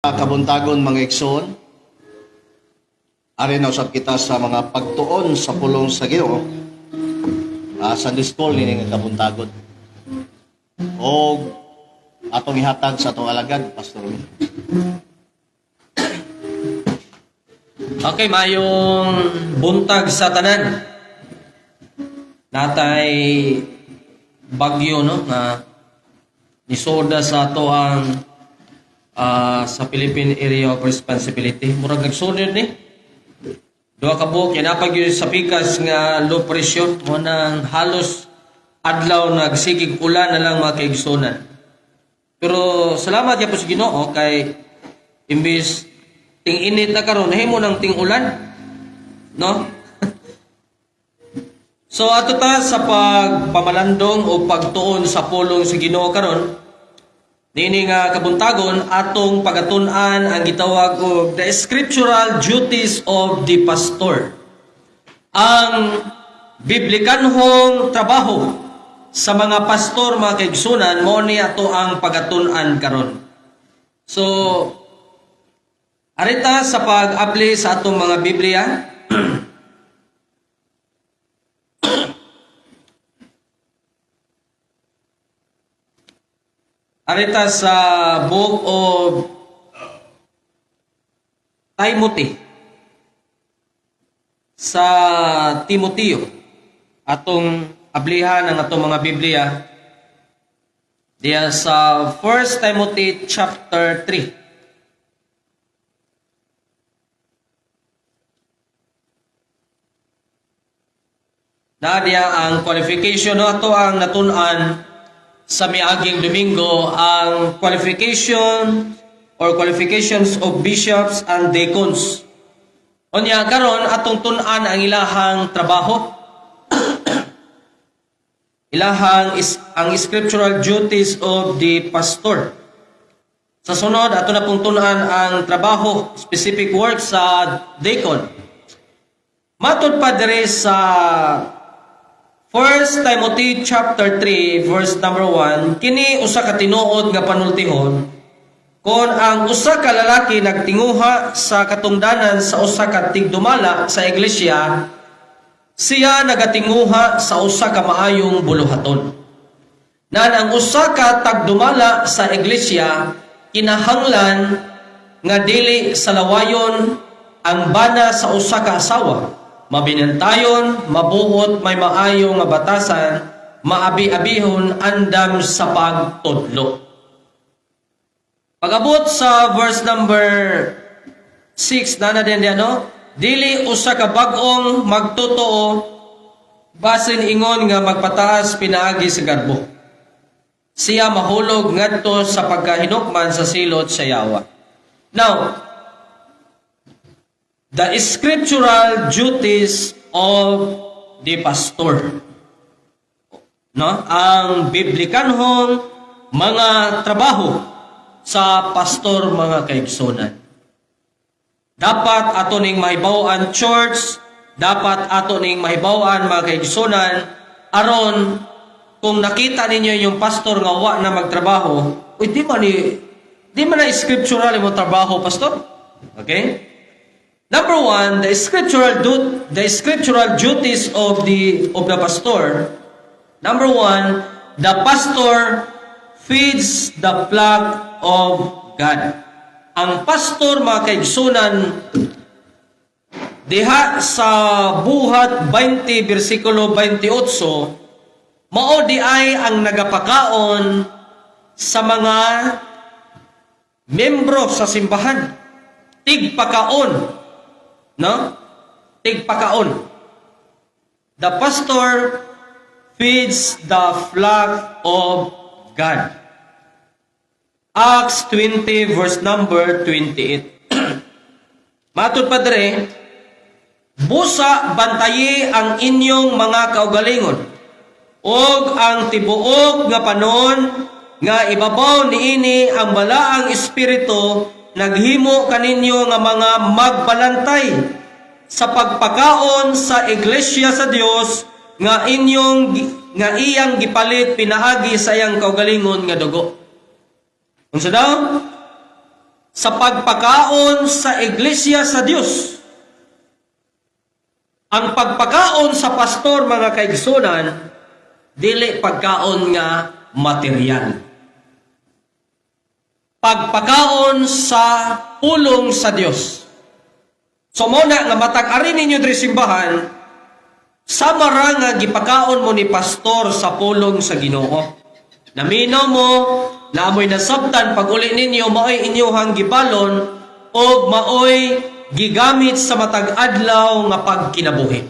Kabuntagon mga igsoon, ari na usab kita sa mga pagtuon sa pulong sa Ginoo. Sunday school ni nga kabuntagon. O atong ihatag sa atong alagad, Pastor. Okay, mayong buntag sa tanan. Natay bagyo no nga nisoda sa ato ang sa Philippine Area of Responsibility. Murag nagsunod ni. Duha ka buok yan napag yun sa pikas nga low pressure mo nang halos adlaw nagsigig ulan na lang mga kaigsunan. Pero salamat ya po sa Ginoo kay imbis ting init na karon nahimo nang ting ulan. No? So ato ta sa pagpamalandong o pagtuon sa pulong sa Ginoo karon. Nini nga kabuntagon atong pagatun-an ang gitawag og the scriptural duties of the pastor. Ang biblikanhong trabaho sa mga pastor mga kaigsunan mo ni ato ang pagatun-an karon. So arita sa pag-apply sa atong mga Biblia. Arita sa book of Timothy. Sa Timoteo. Atong ablihan ang atong mga Biblia. Diya sa 1 Timothy chapter 3. Na diya ang qualification no ato ang natun-an sa miaging Domingo ang qualifications of bishops and deacons. Unya karon atong tun-an ang ilahang trabaho. Ang scriptural duties of the pastor. Sa sunod ato na pong tun-an ang trabaho, specific work sa deacon. Matud pa diri sa 1 Timothy chapter 3 verse number 1, kini usa ka tinuod nga panultihon kon ang usa ka lalaki nagtinguha sa katungdanan sa usa ka tigdumala sa iglesia, siya nagatinguha sa usa ka maayong buluhaton. Nan ang usa ka tagdumala sa iglesia kinahanglan nga dili sa lawayon ang bana sa usa ka asawa. Mabinantayon, mabuot, may maayo nga batasan, maabi-abihon, andam sa pagtudlo. Pag-abot sa verse number 6, na din diyan, no? Dili usa ka bag-ong magtotoo, basin ingon nga magpataas pinaagi sa garbo. Siya mahulog ngadto sa pagkahinukman sa silot sa yawa. Now, the scriptural duties of the pastor. No? Ang biblikanhong mga trabaho sa pastor mga kaigsunan. Dapat ato ning mahibaw-an church, dapat ato ning mahibaw-an mga kaigsunan aron kung nakita ninyo yung pastor nga wa na magtrabaho, uy di man na scriptural mo trabaho pastor. Okay? Number 1, the scriptural duties of the pastor. Number 1, the pastor feeds the flock of God. Ang pastor mga kaigsunan diha sa buhat 20 bersikulo 28 mao di ay ang nagapakaon sa mga membro sa simbahan. Tigpakaon. No? Tigpakaon. The pastor feeds the flock of God. Acts 20 verse number 28. Matud pa dere, busa bantayi ang inyong mga kaugalingon og ang tibuok nga panon nga ibabaw niini ang balaang espiritu naghimo kaninyo nga mga magbalantay sa pagpakaon sa iglesia sa Dios nga iyang gipalit pinaagi sa iyang kaugalingon nga dugo. Unsa daw? sa pagpakaon sa iglesia sa Dios. Ang pagpakaon sa pastor, mga kaigsunan, dili pagkaon nga material. Pagpakaon sa pulong sa Dios. So muna nga matag ari ninyo diri simbahan, sama ra nga gipakaon mo ni pastor sa pulong sa Ginoo. Naminaw mo na amoy nasabtan pag uli ninyo maoy inyohang gibalon o maoy gigamit sa matag adlaw nga pagkinabuhi.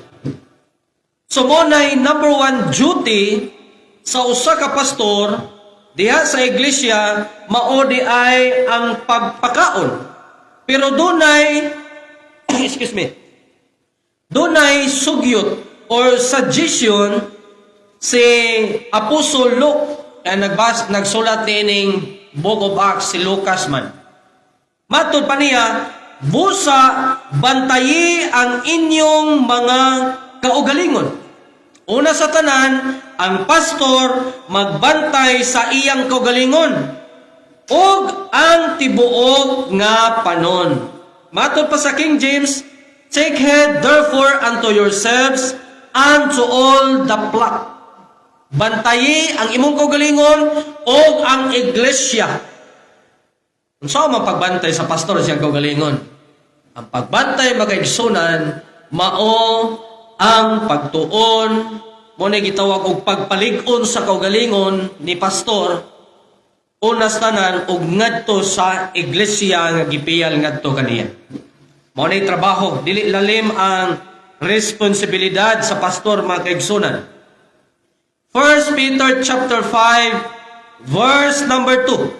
So monay number 1 duty sa usa ka pastor diha sa iglesia mao di ay ang pagpakaon. Pero dunay excuse me. Dunay sugyot or suggestion si Apostle Luke nagsulat ning Book of Acts si Lucas man. Matod pa niya, busa bantayi ang inyong mga kaugalingon. Una sa tanan, ang pastor magbantay sa iyang kaugalingon ug ang tibuok nga panon. Matod pa sa King James, take heed therefore unto yourselves and to all the flock. Bantayi ang imong kaugalingon o ang iglesia. Unsa man pagbantay sa pastor siyang kaugalingon? Ang pagbantay makaigsunan mao ang pagtuon mo na gitawag og pagpalig-on sa kaugalingon ni pastor unas tanan og ngadto sa iglesia nga gipiyal ngadto kaniya. Mao nay trabaho, dili lalim ang responsibilidad sa pastor mga kaigsunan. 1 Peter chapter 5 verse number 2.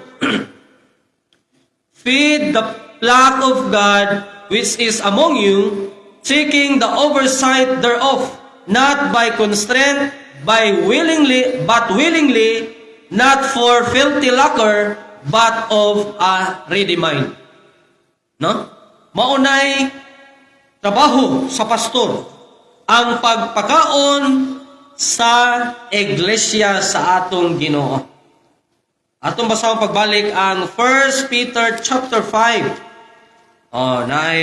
Feed the flock of God which is among you, taking the oversight thereof, not by constraint, but willingly, not for filthy lucre, but of a ready mind. No? Maunay trabaho sa pastor ang pagpakaon sa iglesia sa atong Ginoo. Atong basahon pagbalik ang 1 Peter chapter 5. Nay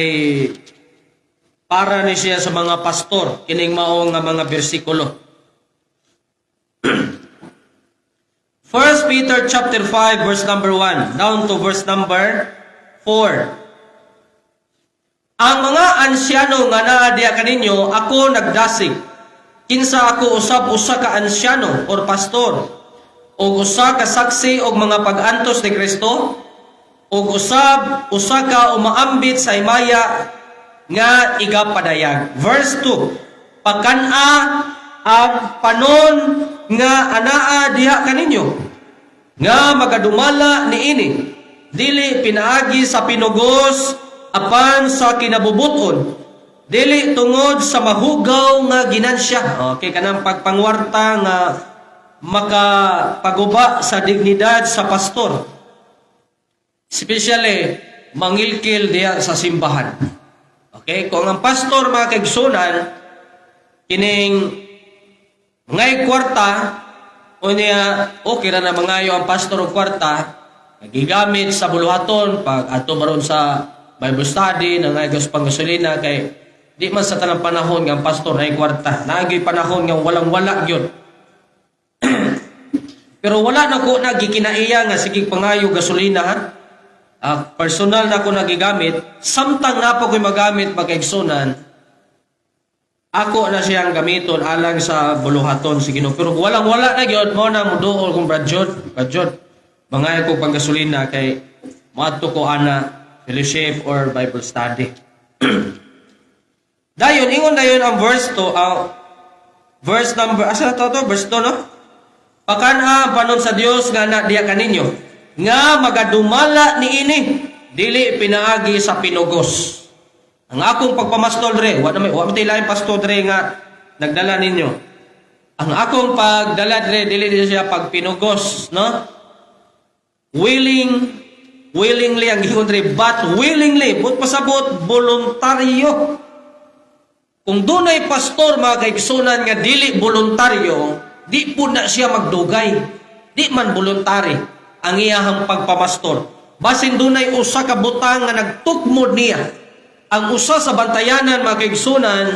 para ni siya sa mga pastor kining mao nga mga bersikulo. 1 Peter chapter 5 verse number 1 down to verse number 4. Ang mga ansyano nga naa diha kaninyo ako nagdasig. Kinsa ako usab usa ka ansyano or pastor, o usa ka saksi og mga pag-antos ni Kristo, o usab usa ka umaambit sa himaya nga igapadayag. Verse 2. Pagkan-a ang panon nga anaa diha kaninyo, nga magadumala niini, dili pinaagi sa pinugos apan sa kinabubuton, dili tungod sa mahugaw nga ginansya. Okay, kanang pagpangwarta nga makapaguba sa dignidad sa pastor. Especially, mangilkil diya sa simbahan. Okay, kung ang pastor mga kaigsunan, kining ngay kwarta, o niya, okay na mangayo ang pastor o kwarta, nagigamit sa buluhaton, pag ato maron sa Bible study, nangayos pang gasolina, kay di man sa tanang panahon ng pastor ay kwarta. Naagay panahon ng walang-wala yun. Pero wala na ko nagikinaiya nga sige pangayo gasolina ha. Personal na ko nagigamit. Samtang na po ko'y magamit magkaigsunan, ako na siyang gamiton alang sa buluhaton si Ginoo. Pero walang-wala na yun, mo na muduol kong Bradjod. Mangayo ko pang gasolina kay maadto ko ana fellowship or Bible study. Dayon, ingon dayon ang verse 2, verse number, asa to? Verse 2, no? Pakana panon sa Dios nga na diya kaninyo, nga magadumala niini, dili pinaagi sa pinugos. Ang akong pagpamastol dre, wa matay lain pastor dre nga nagdala ninyo. Ang akong pagdala dre, dili siya pagpinugos, no? Willingly ang giingon dre, but willingly, but pasabot voluntaryo. Kung dunay pastor mga kaigsunan nga dili voluntaryo, di po na siya magdugay. Di man voluntary ang iyahang pagpamastor. basin dunay usa ka butang nga nagtukmod niya. Ang usa sa bantayanan mga kaigsunan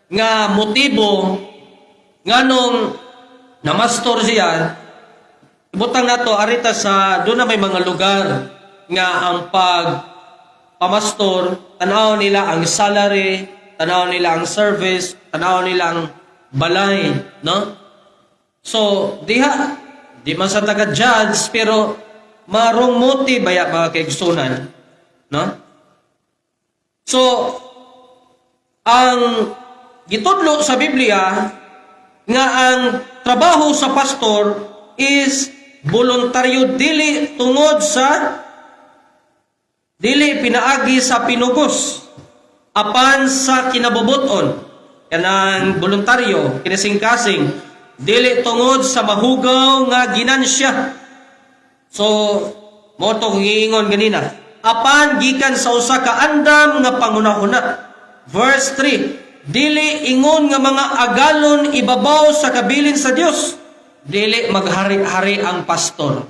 nga motibo nganong namastor siya, ibutang nato arita sa doon na may mga lugar nga ang pamastor, tanaw nila ang salary, tanaw nila ang service, tanaw nila ang balay, no? So, di man sa taga-judge, pero marong motive baya mga kaigsunan, no? So, ang gitudlo sa Biblia nga ang trabaho sa pastor is voluntaryo, dili tungod sa dili pinaagi sa pinugos apan sa kinabubuton. Kanang voluntaryo kinasing-kasing dili tungod sa mahugaw nga ginansya. So mo to giingon ganina, apan gikan sa usa ka andam nga pangunahuna. Verse 3, dili ingon nga mga agalon ibabaw sa kabilin sa Dios, dili maghari-hari ang pastor.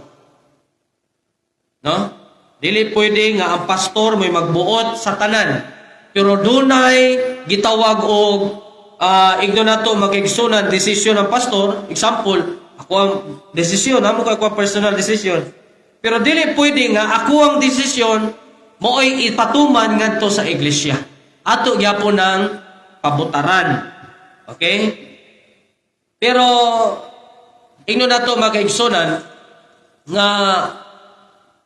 No? Dili pwede nga ang pastor may magbuot sa tanan. Pero dunay gitawag og igno nato magigsunan desisyon ng pastor. Example, ako ang desisyon, amo ko ang personal decision. Pero dili pwede nga ako ang desisyon mo'y ipatuman ngadto sa iglesia. Ato gyapon ng pabutaran. Okay? Pero ingno nato magigsunan nga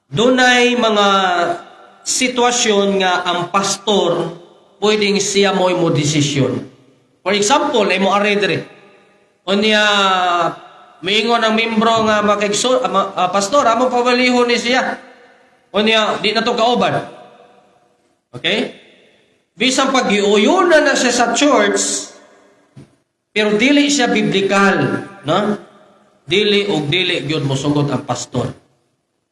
dunay mga sitwasyon nga ang pastor pwedeng siya mo'y mo desisyon. For example, ay mo aredre. Unya miingon ang membro nga pastor, amo pawalihon ni siya. Unya di na to kauban. Okay? Bisang pag-iuyunan na siya sa church, pero dili siya biblikal, no? Dili gyud mosugot ang pastor.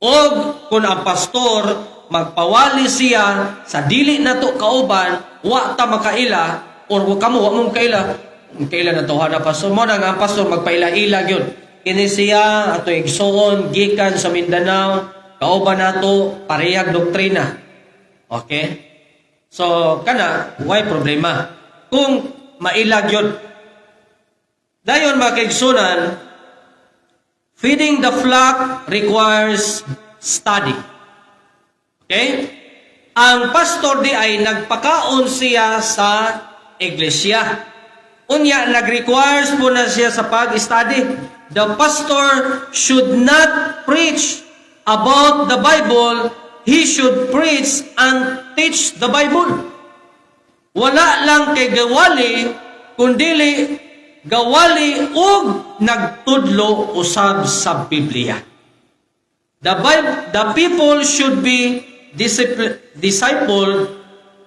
Og kung ang pastor magpawali siya sa dili nato kauban, wa ta makaila or wa mo makaila na tawhana pastor mo na nga ang pastor magpaila-ila gyud. Kini siya ato igsuon gikan sa Mindanao, kauban nato parehag doktrina. Okay? So kana why problema kung mailag yun. Dayon mga kaigsunan, feeding the flock requires study. Okay? Ang pastor di ay nagpakaon siya sa iglesia. Unya, nag-requires po na siya sa pag-study. The pastor should not preach about the Bible. He should preach and teach the Bible. Wala lang kay gawali, kundili gawali ug nagtudlo usab sa Biblia. The people should be discipled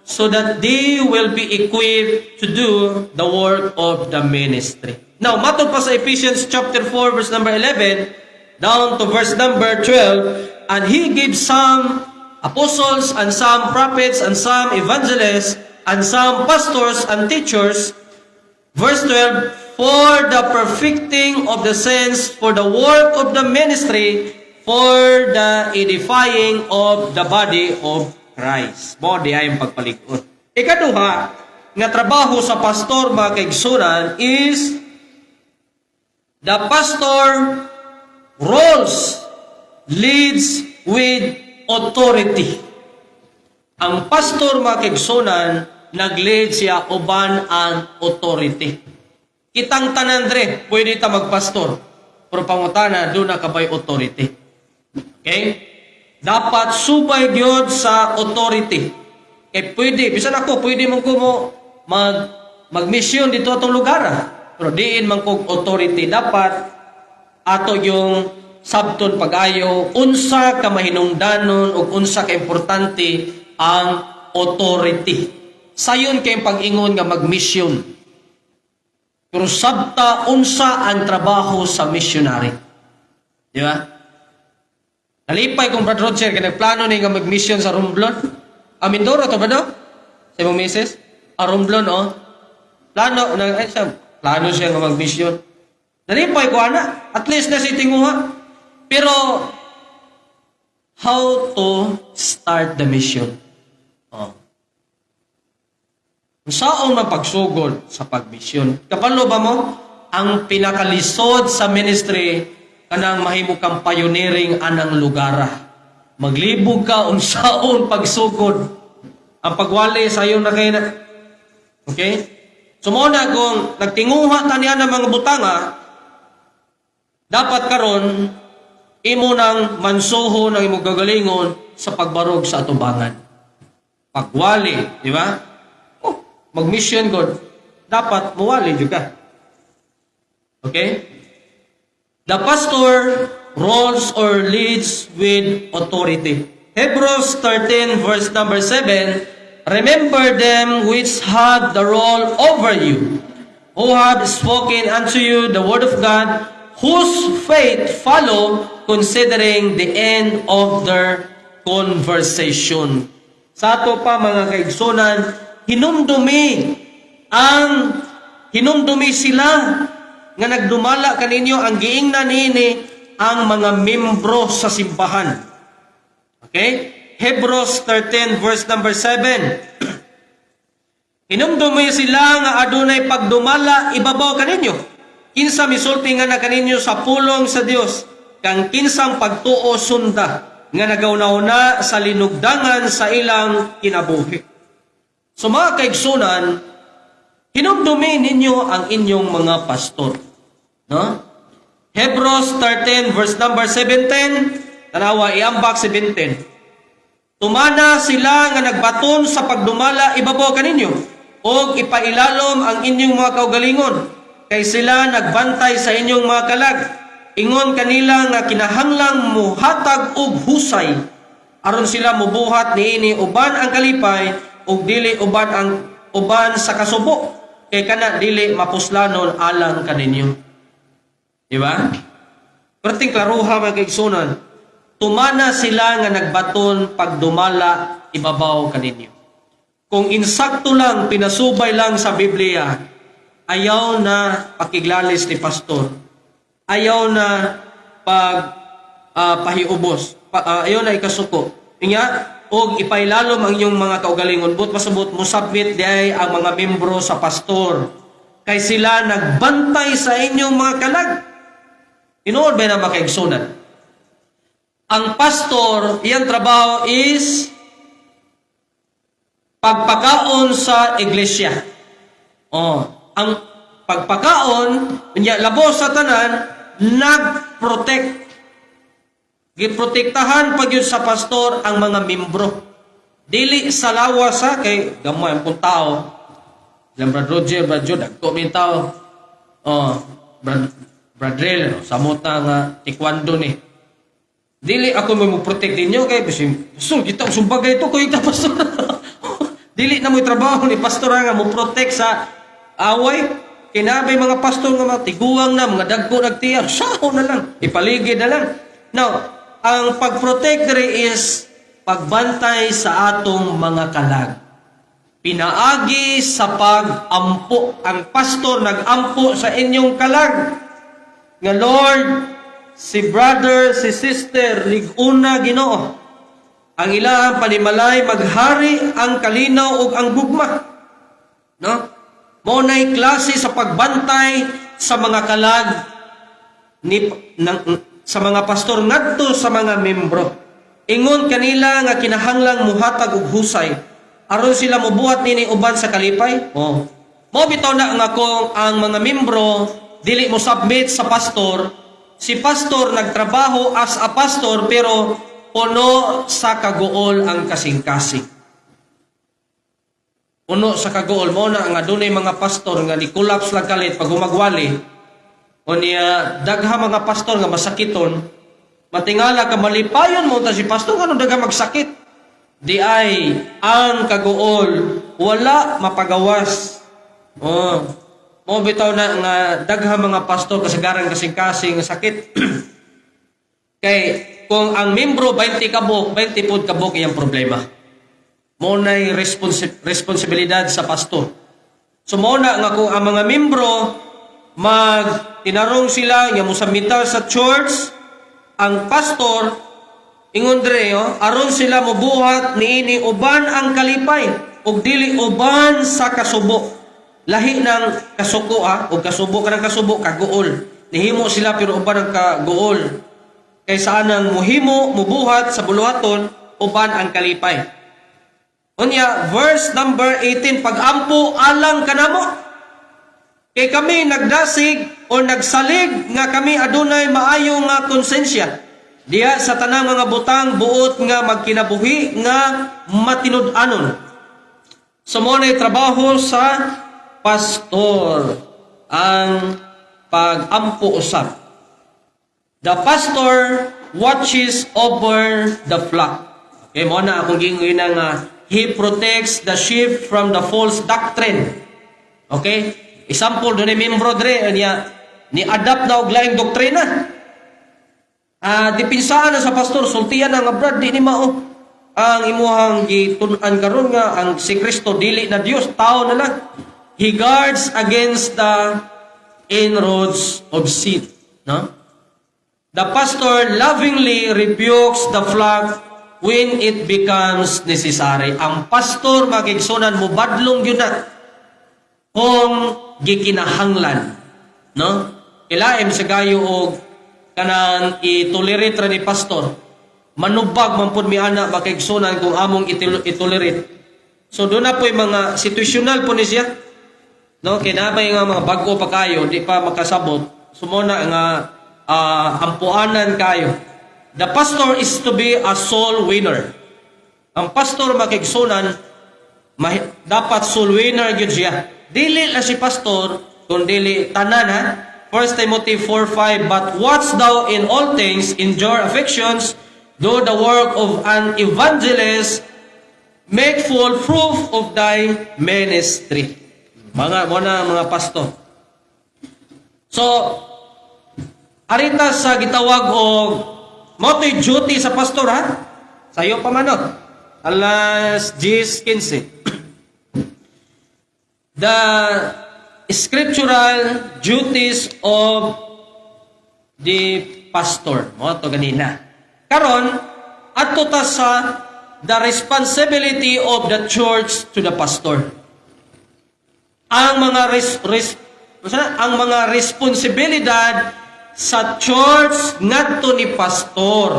so that they will be equipped to do the work of the ministry. Now, matod pa sa Ephesians chapter 4 verse number 11 down to verse number 12, and he gives some apostles and some prophets and some evangelists and some pastors and teachers. Verse 12, for the perfecting of the saints, for the work of the ministry, for the edifying of the body of Christ. Body ay ang pagpalikod. Ikaduha, nga trabaho sa pastor mga kaigsunan is the pastor rules, leads with authority. Ang pastor mga kaigsunan, nag-lead siya uban ang authority. Kitang tanan dre, pwede ta magpastor. Pero pangutana, doon na kabay authority. Okay? Dapat subay gyud sa authority. Pwede, bisan ako, pwede man ko mo mag-mission dito atong lugar. Pero diin man kog authority. Dapat ato yung sabton pag-ayo, unsa ka mahinungdanon o unsa ka importante ang authority. Sayon kay pag-ingon nga mag-mission. Pero sabta unsa ang trabaho sa missionary. Di ba? Nalipay kung Brad Roger, kaya nagplano na nga mag-mission sa Romblon. Mindoro to ba no? Sa imong misis? Romblon, oh. Plano siya nga mag-mission. Nalipay ko, ana. At least na si tinguha. Pero, how to start the mission. Oh. Saan man pagsugod sa pagmisyon? Kapalo ba mo? Ang pinakalisod sa ministry kanang mahimo kang pioneering anang lugara. Maglibog ka unsaon pagsugod. Ang pagwali sa iyo na kayo na. Okay? So muna kung nagtinguha taniya ng mga butanga, dapat karon imo nang mansuho ng imong gagalingon sa pagbarog sa atubangan. Pagwali, di ba? Oh, mag-mission God. Dapat muwali juga. Okay? The pastor rules or leads with authority. Hebrews 13 verse number 7, remember them which had the rule over you, who have spoken unto you the word of God, whose faith follow, considering the end of their conversation. Sa ato pa mga kaigsunan, hinumdumi sila nga nagdumala kaninyo ang giingnan niini ang mga membro sa simbahan. Okay? Hebrews 13 verse number 7. Hinumdumi sila nga adunay pagdumala ibabaw kaninyo. Kinsa misulti nga na kaninyo sa pulong sa Dios, kang kinsang pagtuo sunda nga nagauna-una sa linugdangan sa ilang kinabuhi. So mga kaigsunan, hinumdumi ninyo ang inyong mga pastor. No? Hebrews 13 verse number 17, tanawa iambak 17. Tumana sila nga nagbaton sa pagdumala ibabaw kaninyo, og ipailalom ang inyong mga kaugalingon, kay sila nagbantay sa inyong mga kalag. Ingon kanila nga kinahanglang muhatag og husay, aron sila mubuhat niini uban ang kalipay, og dili uban sa kasubo, kay kana dili mapuslanon alang kaninyo. Di ba? Perting klaruha mga kaigsunan, tumana sila nga nagbaton pagdumala ibabaw kaninyo. Kung insakto lang, pinasubay lang sa Biblia, ayaw na pakiglalis ni pastor. Ayaw na pahiubos. Ayaw na ikasuko. Inya, og ipailalom ang inyong mga kaugalingon. But pasabot mo submit diay ang mga membro sa pastor. Kay sila nagbantay sa inyong mga kalag. Inood ba na makaigsunan? Ang pastor, iyang trabaho is pagpakaon sa iglesia. Ang pagpakaon, labo sa tanan, nag-protect. Giprotektahan pag yun sa pastor ang mga membro. Dili sa lawas sa kay gamoy ang pun tao. Brad Roger, Brad Jude, nagkomin tao. Brad Rel, samot na nga taekwondo ni. Dili ako mo protect ninyo kay pastor, kita sumbagay ito ko ita pastor. Dili na mo trabaho ni pastor nga mo protect sa away. Kinabay mga pastor nga matiguang na, mga dagko nagtiyag, saho na lang, ipaligid na lang. Now, ang pag-protect is pagbantay sa atong mga kalag. Pinaagi sa pag-ampo. Ang pastor nag-ampo sa inyong kalag. Nga Lord, si brother, si sister, liguna Ginoo. Ang ilahang panimalay, maghari ang kalinaw ug ang gugma. No? Maunay klase sa pagbantay sa mga kalag sa mga pastor ngadto sa mga membro. Ingon kanila nga kinahanglang muhatag og husay aron sila mobuhat nini uban sa kalipay. Mo bitaw na nga kung ang mga membro dili mo submit sa pastor, si pastor nagtrabaho as a pastor pero puno sa kaguol ang kasing-kasing. Puno sa kaguol mo na nga dunay mga pastor nga ni collapse lang kalit pag humagwali. O niya dagha mga pastor nga masakiton, matingala ka malipayon mo ta si pastor nga dagha magsakit. Di ay ang kaguol wala mapagawas. Mo bitaw na nga dagha mga pastor kasagaran kasing-kasing sakit. Kay kung ang membro 20 kabuk, 20 pud kabuk iyang problema. Mo nay responsibilidad sa pastor. So mo na nga kung ang mga membro tinarong sila nga mosamitar sa church, ang pastor ingon dire aron sila mobuhat niini uban ang kalipay ug dili uban sa kasubo. Lahi ng kasuko o kasubo ka ng kasubo kaguol. Nihimo sila pero uban ang kaguol. Kaysa anang muhimo mubuhat sa buluhaton uban ang kalipay. Unya verse number 18 pagampo alang kanamo. Kay kami nagdasig o nagsalig nga kami adunay maayo nga konsensya. Diha sa tanang mga butang buot nga magkinabuhi nga matinud-anon. Sumunay trabaho sa pastor ang pagampo usab. The pastor watches over the flock. Okay, mo na akong gingon nga he protects the sheep from the false doctrine. Okay? Example, doon ay membro dre, ni adapt na og laing doktrina. Dipinsaan na sa pastor, sultiyan na nga brad, di ni mao. Ang imuhang gitun-an karon nga, ang si Kristo dili na Dios, tao na lang. He guards against the inroads of sin. No? The pastor lovingly rebukes the flock when it becomes necessary. Ang pastor, makigsunan mo, badlong yun na kung gikinahanglan. No? Ilaim sa gayo og kanang itolerate ra ni pastor. Manubag man pud mi ana makigsunan kung among itolerate. So doon na po yung mga situational po ni siya. No? Kinabay nga mga bago pa kayo, di pa makasabot. Sumuna nga ampuanan kayo. The pastor is to be a soul winner. Ang pastor makigsunan, dapat soul winner gyud siya. Dili la si pastor, kundi tanan ha. 1 Timothy 4:5, but watch thou in all things, endure afflictions, do the work of an evangelist, make full proof of thy ministry. Mga pastor. So, arita sa gitawag og motoy duty sa pastor ha. Sayo pa man alas 10:15. The scriptural duties of the pastor. Mo to ganina. Karon adto ta sa the responsibility of the church to the pastor. Ang mga responsibilidad sa church ngadto ni pastor.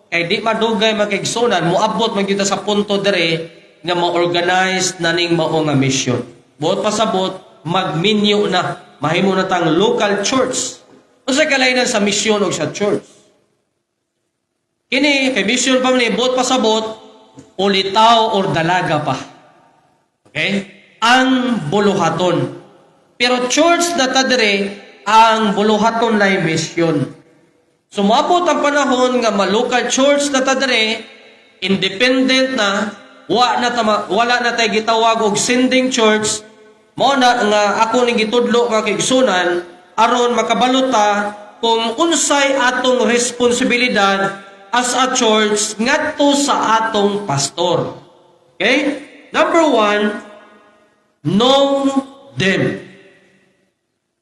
Kay di madugay makigsunan moabot man kita sa punto dere nga ma-organize naning mao nga mission. Buot pasabot magminyo na mahimo na tang local church. Unsa kalainan sa mission o sa church? Kini kay mission pa man buot pasabot ulitaw or dalaga pa. Okay? Ang buluhaton. Pero church na ta dire ang buluhaton na mission. Sumabot ang panahon nga ma-local church na ta dire independent na wala na tay gitawag og sending church. Mao na nga ako ning gitudlo nga kigsunan aron makabalota kung unsay atong responsibilidad as a church ngadto sa atong pastor. Okay? Number 1, know them.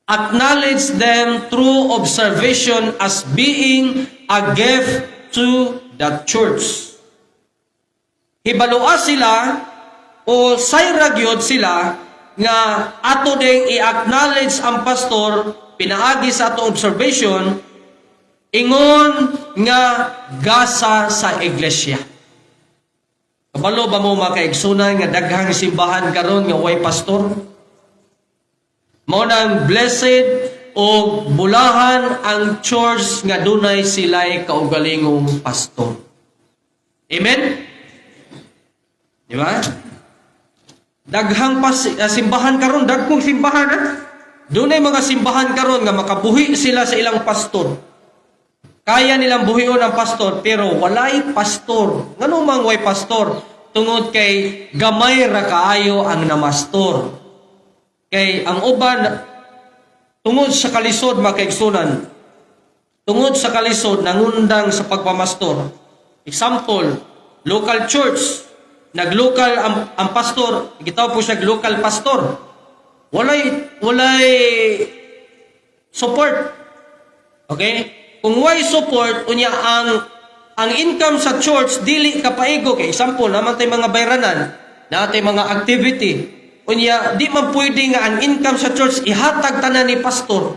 Acknowledge them through observation as being a gift to the church. Hibalua sila o sayra gyud sila nga ato ding i-acknowledge ang pastor pinaagi sa atong observation ingon nga gasa sa iglesia. Kabalo ba mo makaigsunan nga daghang simbahan karon nga way pastor? Mao nang blessed o bulahan ang church nga dunay sila'y kaugalingong pastor. Amen? Di ba? Daghang simbahan karon, dagkong simbahan ha? Dunay mga simbahan karon nga makabuhi sila sa ilang pastor. Kaya nilang buhion ang pastor pero walay pastor. Ngano mang way pastor? Tungod kay gamay ra kaayo ang namastor. Kay ang uban tungod sa kalisod makaigsunan. Tungod sa kalisod nangundang sa pagpamastor. Example, local church, naglocal ang pastor, gitaw po siya local pastor. Walay support. Okay? Kung way support unya ang income sa church dili kapaigo. Kay example, naman tay mga bayranan, natay mga activity. Unya, di man pwede nga ang income sa church ihatag tanan ni pastor.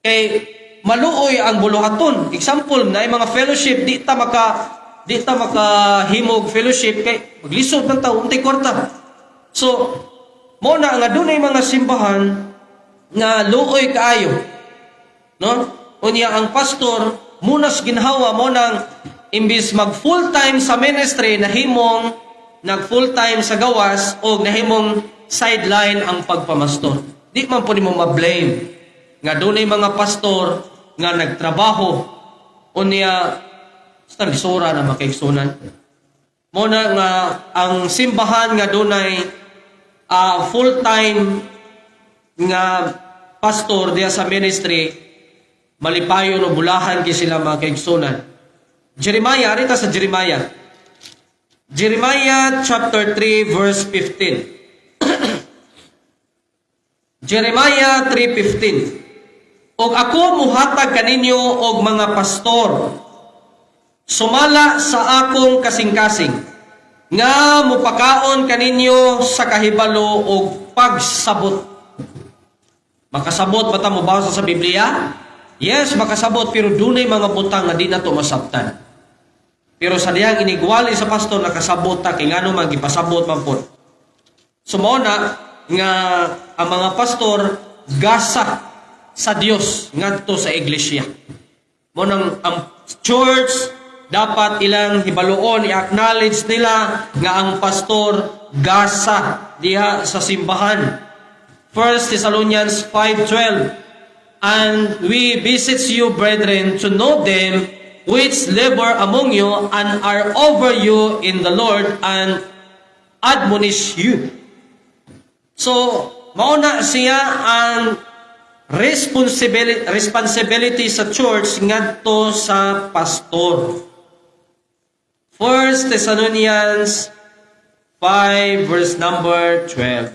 Kay maluoy ang buluhaton. Example, na mga fellowship, di ta makahimog fellowship kay maglisod ng tao, untay kwarta. So, mo na nga dunay mga simbahan nga luoy kaayo. No? Unya ang pastor munas ginhawa mo nang imbis mag full time sa ministry nahimong nag full time sa gawas o nahimong sideline ang pagpamastor. Di man po nimo ma-blame nga dunay mga pastor nga nagtrabaho unya sa lisura na makaigsunan. Mo na nga ang simbahan nga dunay full time nga pastor diya sa ministry malipayon o bulahan kay sila mga kaigsunan. Jeremiah, arita sa Jeremiah. Jeremiah chapter 3 verse 15. Jeremiah 3:15. Og ako muhatag kaninyo og mga pastor sumala sa akong kasing-kasing nga mupakaon kaninyo sa kahibalo og pagsabot. Makasabot ba ta mo basa sa Biblia? Yes, makasabot, pero dunay mga butang nga di na to masabtan. Pero sa diyang inigwali sa pastor, nakasabot ta, kay nga naman, gipasabot man po. Sumona, nga ang mga pastor, gasa sa Dios ngadto sa iglesia. Monang ang church, dapat ilang hibaluon, i-acknowledge nila nga ang pastor, gasa diha sa simbahan. 1 Thessalonians 5:12. And we beseech you, brethren, to know them which labor among you and are over you in the Lord and admonish you. So, mauna siya ang responsibility sa church ngadto sa pastor. 1 Thessalonians 5 verse number 12.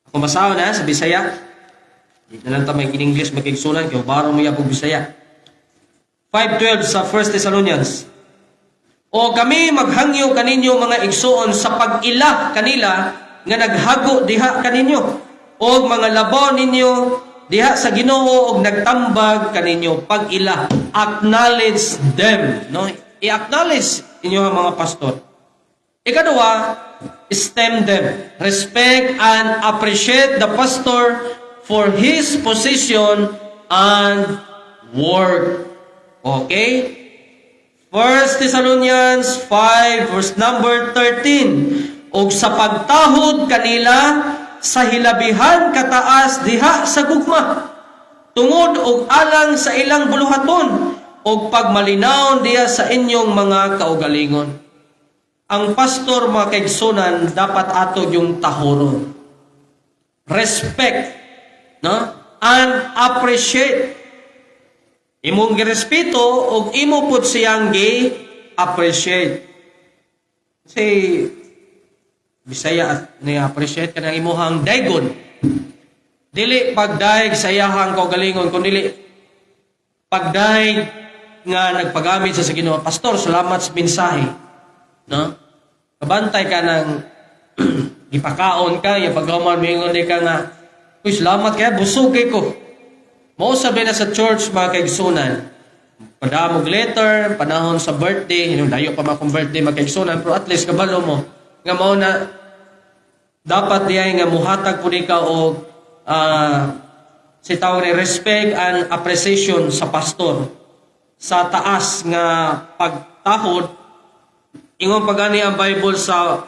Ako masaw na sa Bisaya. Di na lang tamay in-English magkigsunan, kaya baro mo yapog Bisaya. 5:12 sa 1 Thessalonians. O kami maghangyo kaninyo mga igsuon sa pag-ila kanila nga naghago diha kaninyo. O mga labaw ninyo diha sa Ginoo og nagtambag kaninyo. Pag-ila. Acknowledge them. No? I-acknowledge inyo ang mga pastor. Ikaduha, esteem them. Respect and appreciate the pastor for his position and work. Okay? 1 Thessalonians 5 verse number 13. Og sa pagtahod kanila sa hilabihan kataas diha sa gugma. Tungod og alang sa ilang buluhaton og pagmalinaw diha sa inyong mga kaugalingon. Ang pastor mga kaigsunan dapat ato yung tahoron. Respect. No? And appreciate. Imong girespeto og imo pud siyang gi-appreciate. Kasi Bisaya at ni-appreciate ka ng imuhang daygon. Dili pagdaig sa iyahang kaugalingon, kundi pagdaig nga nagpagamit sa Ginoo. Pastor, salamat sa mensahe. No? Kabantay ka ng ipakaon ka, yung pagkaman mingon ka nga, uy, salamat kaya, busog kay ko. Mao sabi na sa church, mga kaigsunan, padamog letter, panahon sa birthday, layo pa makong birthday, mga kaigsunan, pero at least kabalo mo, nga mao na, dapat diay nga muhatag po ka o si tawag ni respect and appreciation sa pastor. Sa taas nga pagtahod, ingon pagani ang Bible sa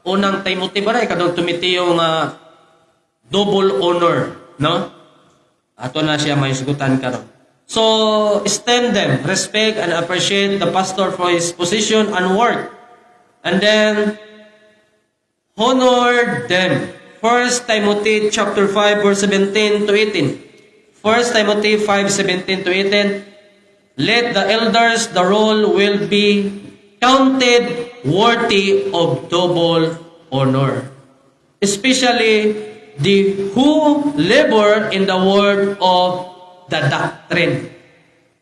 unang Timothy ba na, ikadong Timoteo nga double honor, no? Ato na siya may sugutan karon. So, esteem them, respect and appreciate the pastor for his position and work. And then, honor them. 1 Timothy chapter 5 verse 17 to 18. 1 Timothy 5:17 to 18. Let the elders, the role will be counted worthy of double honor, especially the who labor in the word of the doctrine.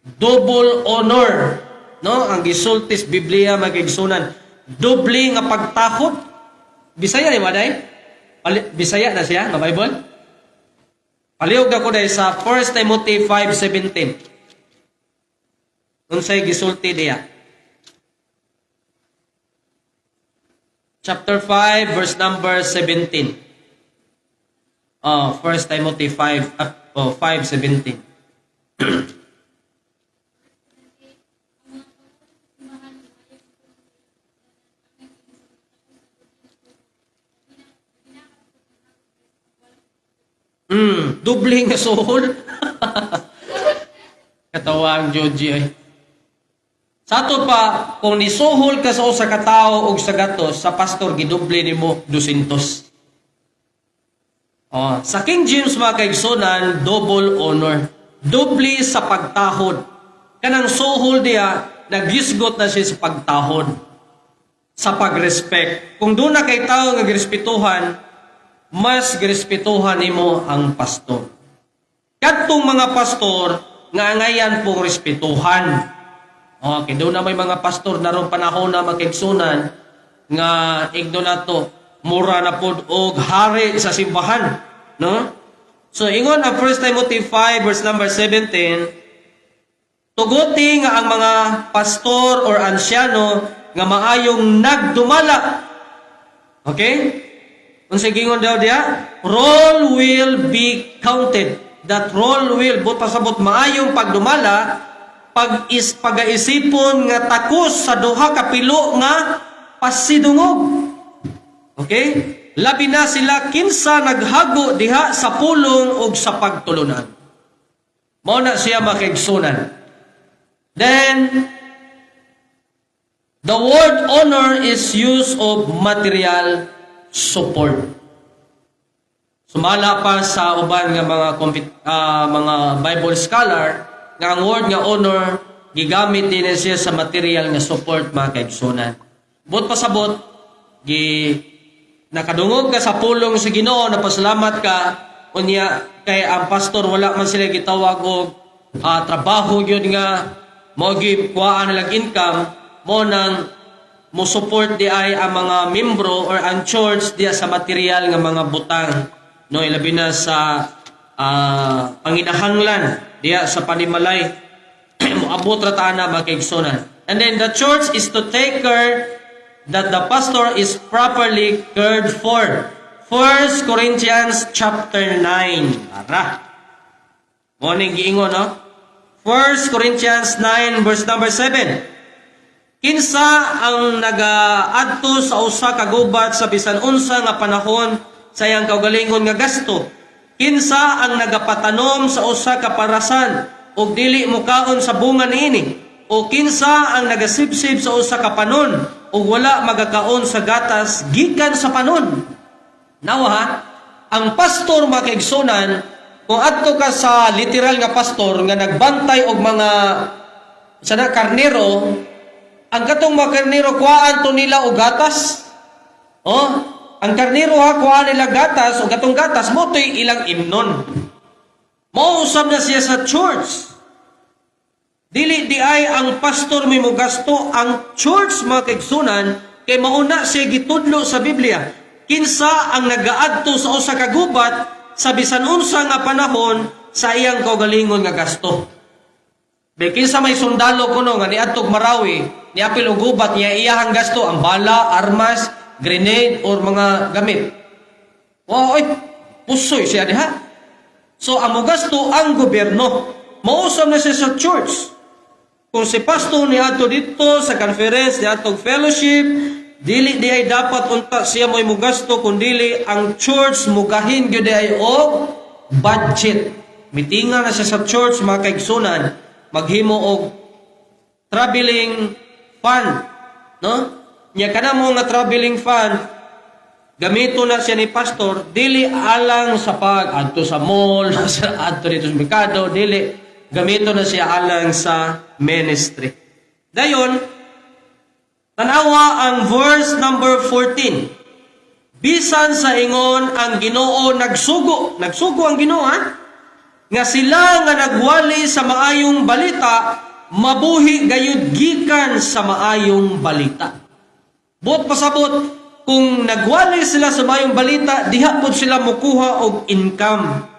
double honor. No, ang gisultis Biblia magigsunan. Doble nga pagtakod. Bisaya ni Maday? Bisaya na siya nga Bible? Palihog ako dahil sa 1 Timothy 5:17. Unsay gisulti diya? Chapter 5, verse number 17. 1 Timothy 5:17. Dubling nga sohol. Katawa ang Joji ay. Sa ato pa, kung nisuhol ka sa usa ka tawo og sa gatos, sa pastor giduble nimo 200. Sa King James mga kaigsunan, double honor. Doble sa pagtahod. Kanang suhol diya, nagisgot na siya sa pagtahod. Sa pagrespect. Kung doon na kay tao nga girespetuhan, mas girespetuhan nimo ang pastor. Kadtong mga pastor nga angayan pong respetuhan. Okay, doon na may mga pastor na ron panahon na makigsunan nga igno na to, mura na pod og hari sa simbahan, no? So ingon ang 1 Timothy 5 verse number 17, tuguti nga ang mga pastor or ansyano nga maayong nagdumala. Okay? Unsay gingon daw diya? Roll will be counted. That roll will, but pasabot maayong pagdumala, pagaisipon nga takos sa duha ka pilo nga pasidungog. Okay? Labi na sila kinsa naghago diha sa pulong ug sa pagtulunan. Mao na siya makigsunan. Then the word honor is use of material support. Sumala pa sa uban nga mga Bible scholar nga ang word nga honor gigamit din siya sa material nga support mga kaigsunan. But pasabot nakadungog ka sa pulong sa Ginoo, napasalamat ka unya kay ang pastor wala man sila gitawag og trabaho gyud nga mo gikuhaan nilang income mo nang mo support di ay ang mga membro or ang church diya sa material nga mga butang, no, ilabi na sa panginahanglan diya sa panimalay moabot ra ta na makigsunan. And then the church is to take care that the pastor is properly cared for. 1 Corinthians chapter 9. Ara. Mo ning giingon, no? 1 Corinthians 9 verse number 7. Kinsa ang nagaadto sa usa ka gubat sa bisan unsa nga panahon sa iyang kaugalingon nga gasto? Kinsa ang nagapatanom sa usa ka parasan ug dili mukaon sa bunga niini? O kinsa ang nagasipsip sa usa ka panon ug wala magakaon sa gatas gikan sa panon? Nawa, ang pastor makaigsunan, kung adto ka sa literal nga pastor nga nagbantay og mga sana karnero, ang katong mga karnero kuhaan to nila og gatas. Ang karnero kuhaan nila gatas o katong gatas mo to'y ilang imnon. Mausap na siya sa church. Dili di ay ang pastor may gasto, ang church mga kaigsunan kay mauna siya gitudlo sa Biblia. Kinsa ang nagaadto sa usa ka gubat sa bisan unsa nga panahon sa iyang kaugalingon nga gasto. Kinsa may sundalo kuno nga niadtog Marawi, niapil og gubat niya iyahang gasto ang bala, armas, grenade or mga gamit. Oy, pusoy siya diha. So ang gasto ang gobyerno. Mausap na siya sa church. Kung si pastor niadto dito sa conference, niadtog fellowship, dili di ay dapat unta siya mo'y mugasto, kundili ang church mugahin gyud ay og budget. Mitinga na siya sa church mga kaigsunan, maghimo og traveling fund, no? Nya kana mo nga traveling fund gamito na siya ni pastor, dili alang sa pag-adto sa mall, sa adto dito sa merkado, dili gamito na siya alang sa ministry. Dayon, tanawa ang verse number 14. Bisan sa ingon ang Ginoo nagsugo. Nagsugo ang Ginoo, ha? nga sila nga nagwali sa maayong balita, mabuhi gayud gikan sa maayong balita. Buot pasabot, kung nagwali sila sa maayong balita, diha pod sila mukuha og income.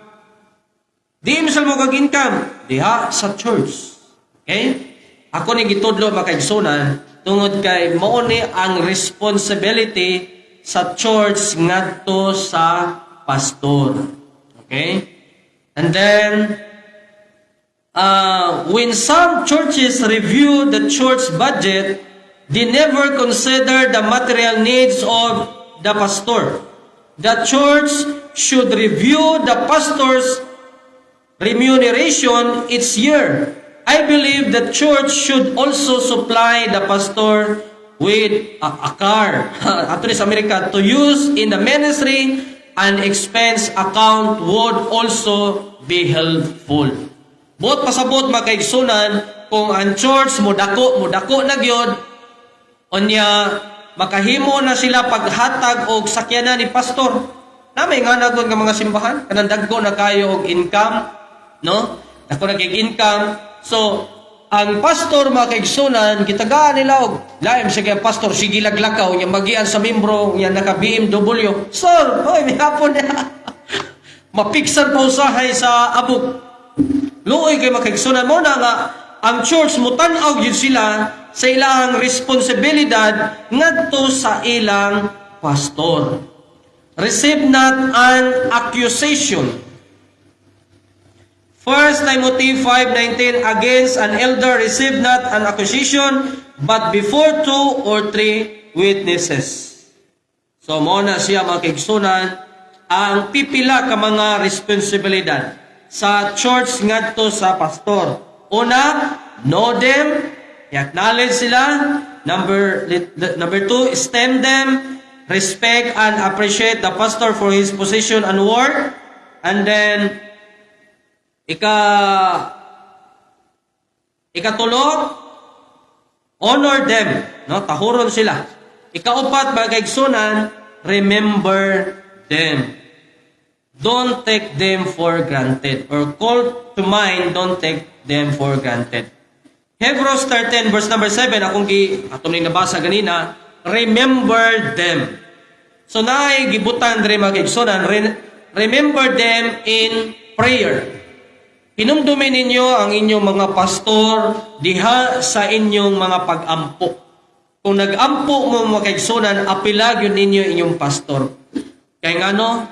Di mo sila mo income, diha sa church. Okay? Ako ni gitudlo makaigsunan, tungod kay mao ni ang responsibility sa church ngadto sa pastor. Okay? And then, when some churches review the church budget, they never consider the material needs of the pastor. The church should review the pastor's remuneration each year. I believe the church should also supply the pastor with a car ato sa Amerika to use in the ministry, and expense account would also be helpful. Buot pasabot makaigsunan, kung ang church mudako na gyud, onya makahimo na sila paghatag og sakyanan ni pastor. Namay nga nagon nga mga simbahan kanang dagko na kayo og income, no? Dako na kay income. So, ang pastor makaigsunan, gitagaan nila og laim sige ang pastor sige laglakaw nya magian sa membro nya naka BMW. Sir, hoy mihapon na. Mapiksan pa usahay sa abog. Luoy kay makaigsunan mo na nga ang church mutan-aw gyud sila sa ilang responsibilidad ngadto sa ilang pastor. Receive not an accusation. 1 Timothy 5:19, against an elder receive not an accusation, but before 2 or 3 witnesses. So, mo na siya makigsunan ang pipila ka mga responsibilidad sa church ngadto sa pastor. Una, know them, i-acknowledge sila. Number 2, esteem them, respect and appreciate the pastor for his position and work. And then, ikatulo, honor them, no? Tahuron sila. Ikaupat, magaigsunan, remember them. Don't take them for granted, or call to mind, don't take them for granted. Hebrews 13 verse number 7, atong nabasa ganina, remember them. So naay gibutan diri magaigsunan, remember them in prayer. Hinumdumin ninyo ang inyong mga pastor diha sa inyong mga pag-ampo. Kung nag-ampo mo makaigsunan, apilag yun ninyo inyong pastor. Kaya nga no,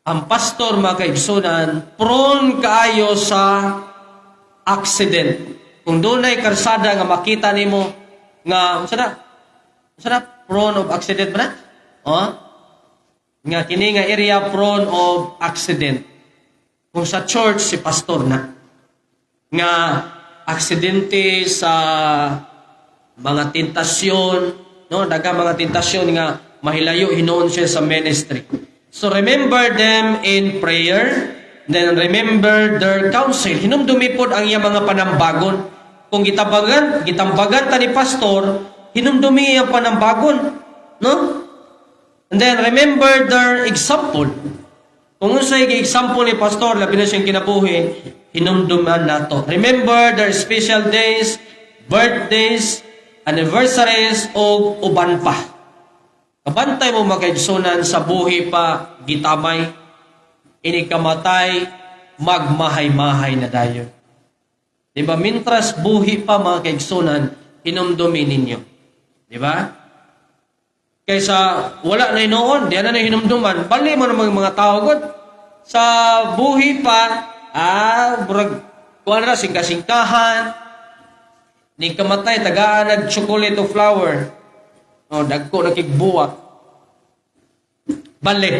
ang pastor makaigsunan, prone kaayo sa accident. Kung doon ay karsada nga makita nimo nga, masana, prone of accident ba na? Nga kini nga area prone of accident. Kung sa church, si pastor na. Nga, aksidente sa mga tentasyon, no? Daga mga tentasyon nga mahilayo, hinoon siya sa ministry. So, remember them in prayer, then remember their counsel. Hinumdumi po ang iyang mga panambagon. Kung gitambagan ta ni pastor, hinumdumi ang panambagon. No? And then, remember their example. Kung unsay gi-example ni pastor, labi na siyang kinabuhi, hinumduman nato. Remember their special days, birthdays, anniversaries, o uban pa. Kabantay mo makaigsunan sa buhi pa, gitamay, inikamatay, magmahay-mahay na dayon. Diba? Mintras buhi pa makaigsunan, hinumdumi ninyo. Diba? Kaysa wala na inoon, diyan na hinumduman, bali mo naman mga tao god. Sa buhi pa, burag, kuha na, singka-singkahan, ni kamatay, tagaan nag-chocolate o flower, dagko nakigbuwak. Bali,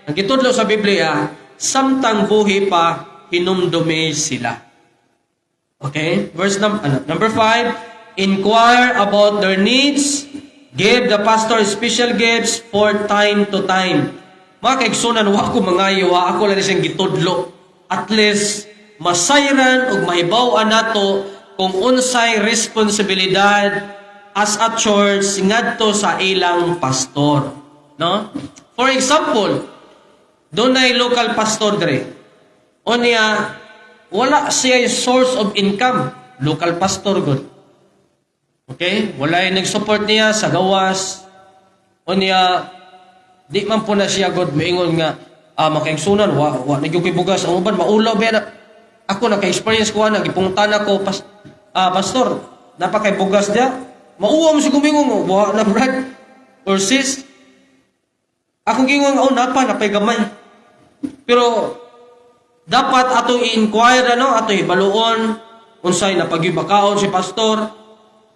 ang gitudlo sa Biblia, samtang buhi pa, hinumdumi sila. Okay? Verse number 5, inquire about their needs. Give the pastor special gifts for time to time. Mga kaigsunan, wa ko mangayo, ako lang siyang gitudlo. At least, masayran o mahibaw nato kung unsay responsibilidad as a church ngadto sa ilang pastor. No? For example, doon ay local pastor dire. O niya, wala siya yung source of income. Local pastor good. Okay? Wala yung nag-support niya sa gawas. O niya, di man po na siya good maingon nga, makaigsunan, nagyukoy bugas. Ang uban, maulaw ba na? Ako, naka-experience ko na, gipuntan ako, pastor, napakay bugas dia. Mauwa mo si gumingon, wa na brad. Or sis, ako gingon, napay gamay. Pero, dapat atong i-inquire, atong ibaluon, unsay napagyubakaon si pastor,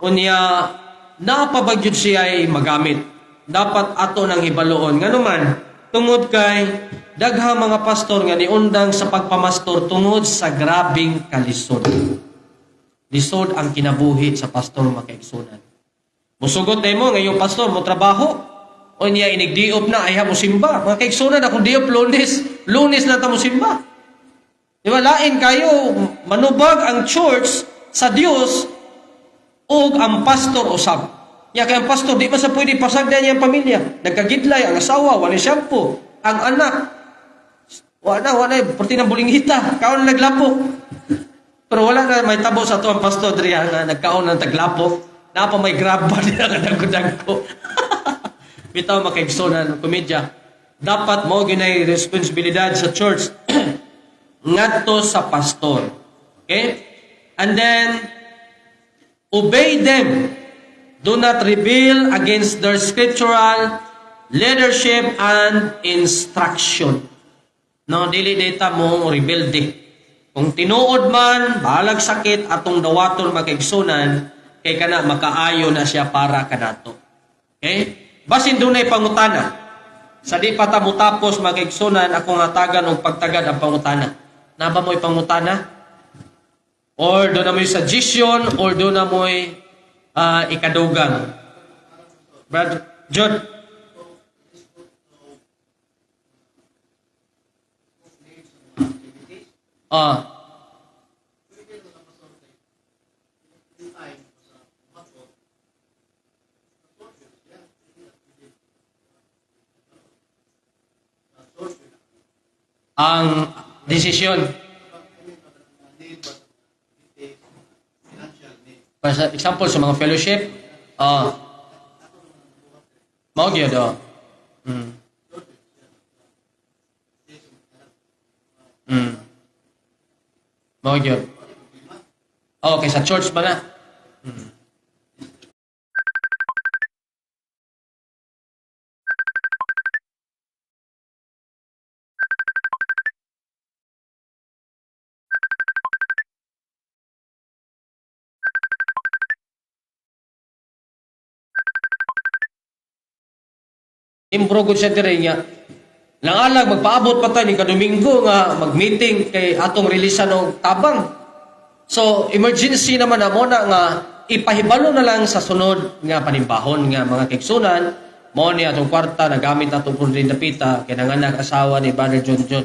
unya, napabagyod siya ay magamit. Dapat ato nang ibaluon. Nga naman, tungod kay, dagha mga pastor nga niundang sa pagpamastor tungod sa grabing kalisod. Lisod ang kinabuhi sa pastor makaigsunan. Musugot na mo, ngayong pastor, mo trabaho, o niya inigdiop na, ay mo simba. Mga kaigsunan, akong diop, lunes na ta mo simba. Di ba, lain kayo, manubag ang church sa Dios o ang pastor usab. Ya kay ang pastor, di ba sa pwede pasagdan niya ang pamilya? Nagkagidlay, ang asawa, wala shampoo, ang anak, wala, perti ng bulinghita, kaon naglapok. Pero wala na may tabo sa to ang pastor Dria na nagkaon ng taglapok, na pa may grab ba nila nga dagko-dagko. Bitaw makaigsunan ng komedya. Dapat mo ginay responsibilidad sa church ngadto sa pastor. Okay? And then, obey them. Do not rebel against their scriptural leadership and instruction. No, dili data mo rebelde. Kung tinuod man, balag sakit atong dawaton makaigsunan, kay kana makaayo na siya para kanato. Okay? Basin dunay pangutana. Sa di pa ta mutapos makaigsunan, akong hatagan og pagtagad ang pangutana. Naba mo'y pangutana? Or doon na mo'y suggestion? Or doon na mo'y ikadugang? Brother John? Ang desisyon. For example, sa mga fellowship, mao gyud mao gyud. Okay, sa church ba na? Improgod siya dire niya. Langalag magpaabot pa tayo ni kadomingo nga mag-meeting kay atong releasean og tabang. So emergency naman na mo na nga ipahibalo na lang sa sunod nga panimbahon nga mga kaigsunan mo ni atong kwarta nagamit atong pundin dapita kay nanganak asawa ni Brother John John.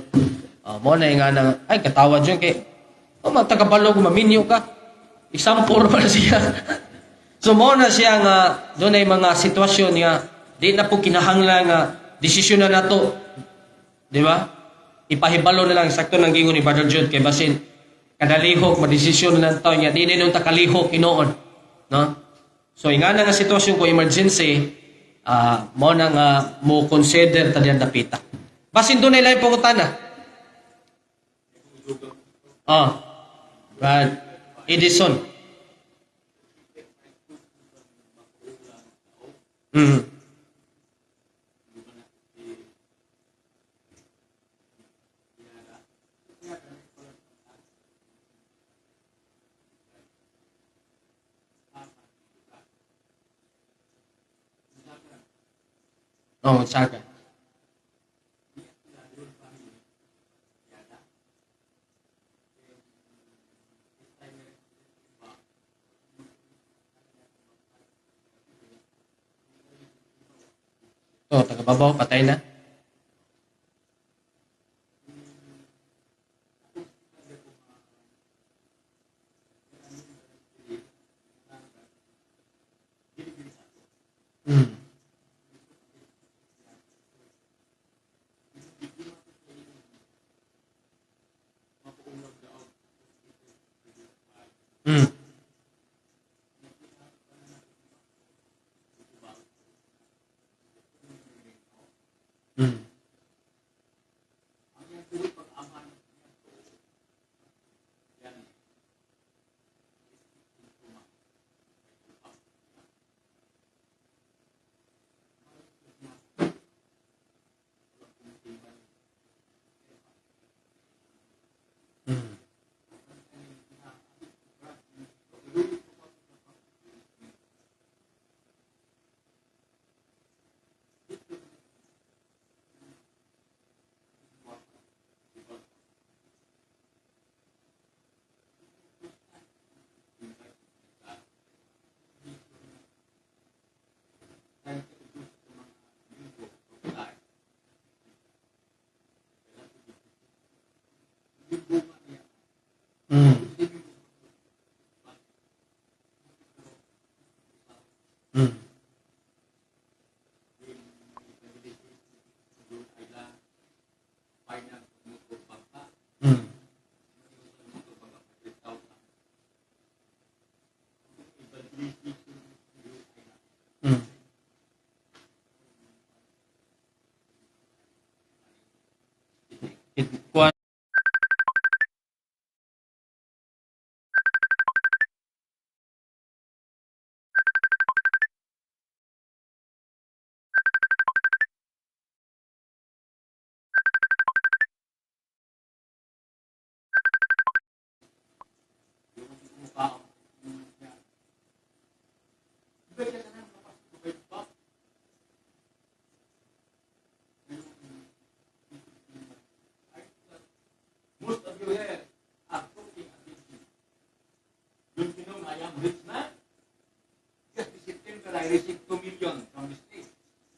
Mo na nga nang ay katawa John kay magtagabalog maminyo ka. Example pa siya. So mo na siya nga dunay mga sitwasyon nga di na po kinahanglan nga desisyon na nato. Di ba? Ipahibalo na lang sakto nang gingon ni Brother Jude kay basin kadalihok madesisyon na taw niya di nung takalihok inoon, no? So ingana nga sitwasyon ko emergency, mo na nga mo consider ta diyan dapita. Basin dunay lain pangutana. Brad Edison. Saga. Tagababaw, patay na.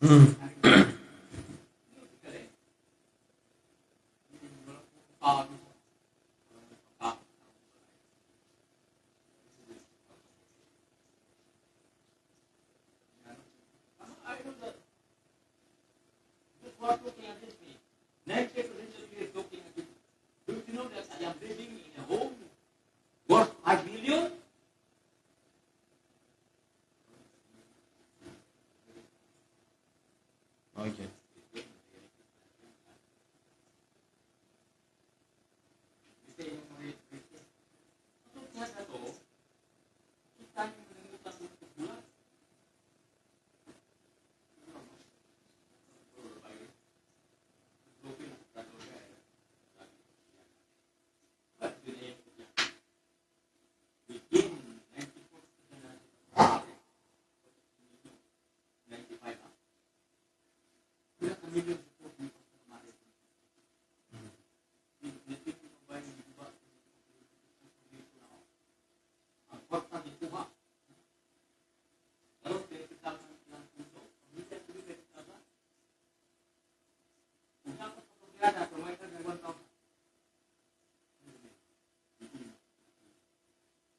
Mm. Worth 5 million? Okay.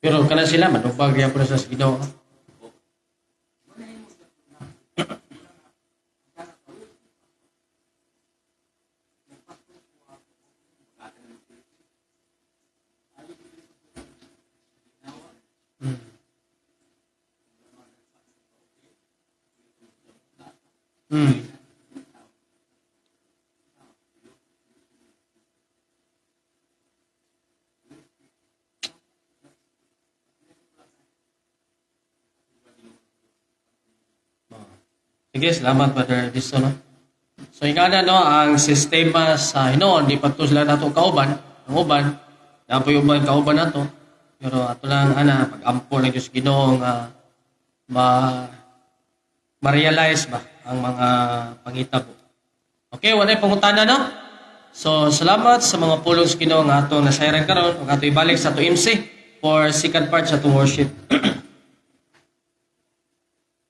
Pero kana sila manubag gyapon na sa Ginoo. Mm. Sige, salamat Brother Disto, no? So, ingana, no, ang sistema sa Hinoon, di pa ito sila nato kauban, ang uban, na po yung uban kauban nato, pero ato lang, pag-ampol ng Diyos Ginoo nga ma-realize ba ang mga pangitabo. Okay, wala yung pangutana, no? So, salamat sa mga pulong sa Ginoo nga ato nasayran karon ug ato ibalik sa ato MC for second part sa atong worship.